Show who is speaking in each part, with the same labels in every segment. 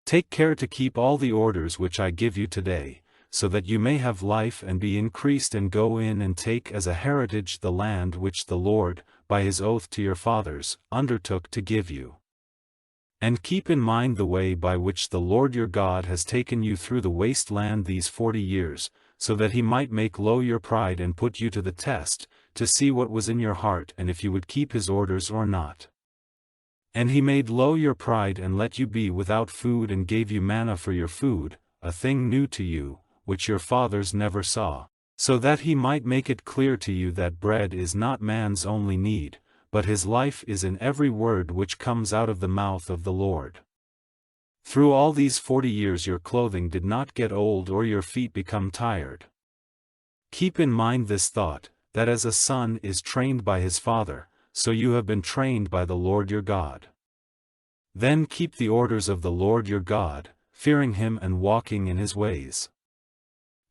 Speaker 1: Take care to keep all the orders which I give you today, so that you may have life and be increased and go in and take as a heritage the land which the Lord, by his oath to your fathers, undertook to give you. And keep in mind the way by which the Lord your God has taken you through the waste land these 40 years, so that he might make low your pride and put you to the test, to see what was in your heart and if you would keep his orders or not. And he made low your pride and let you be without food and gave you manna for your food, a thing new to you, which your fathers never saw, so that he might make it clear to you that bread is not man's only need, but his life is in every word which comes out of the mouth of the Lord. Through all these 40 years your clothing did not get old or your feet become tired. Keep in mind this thought, that as a son is trained by his father, so you have been trained by the Lord your God. Then keep the orders of the Lord your God, fearing him and walking in his ways.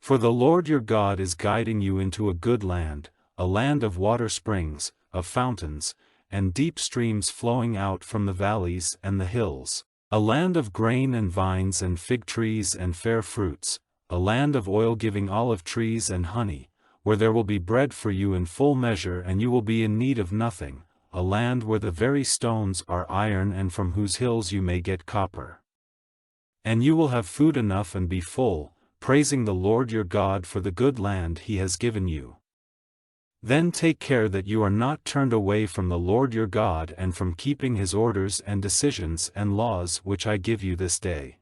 Speaker 1: For the Lord your God is guiding you into a good land, a land of water springs, of fountains, and deep streams flowing out from the valleys and the hills, a land of grain and vines and fig trees and fair fruits, a land of oil-giving olive trees and honey, where there will be bread for you in full measure and you will be in need of nothing, a land where the very stones are iron and from whose hills you may get copper. And you will have food enough and be full, praising the Lord your God for the good land he has given you. Then take care that you are not turned away from the Lord your God and from keeping his orders and decisions and laws which I give you this day.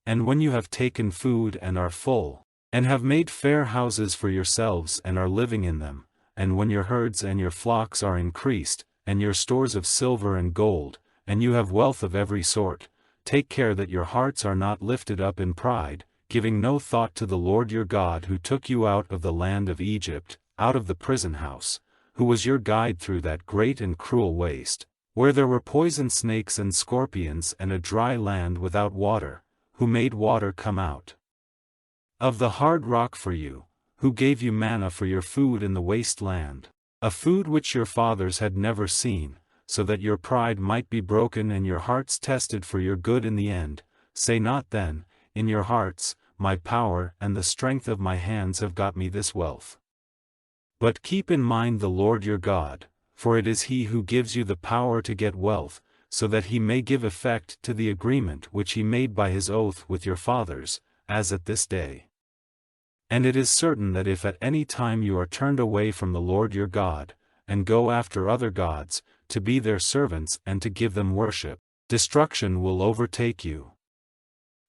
Speaker 1: And when you have taken food and are full, and have made fair houses for yourselves and are living in them, and when your herds and your flocks are increased, and your stores of silver and gold, and you have wealth of every sort, take care that your hearts are not lifted up in pride, giving no thought to the Lord your God who took you out of the land of Egypt, out of the prison house, who was your guide through that great and cruel waste, where there were poison snakes and scorpions and a dry land without water, who made water come out of the hard rock for you, who gave you manna for your food in the waste land, a food which your fathers had never seen, so that your pride might be broken and your hearts tested for your good in the end. Say not then, in your hearts, my power and the strength of my hands have got me this wealth. But keep in mind the Lord your God, for it is he who gives you the power to get wealth, so that he may give effect to the agreement which he made by his oath with your fathers, as at this day. And it is certain that if at any time you are turned away from the Lord your God, and go after other gods, to be their servants and to give them worship, destruction will overtake you.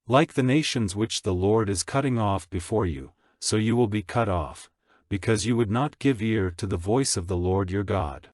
Speaker 1: Like the nations which the Lord is cutting off before you, so you will be cut off, because you would not give ear to the voice of the Lord your God.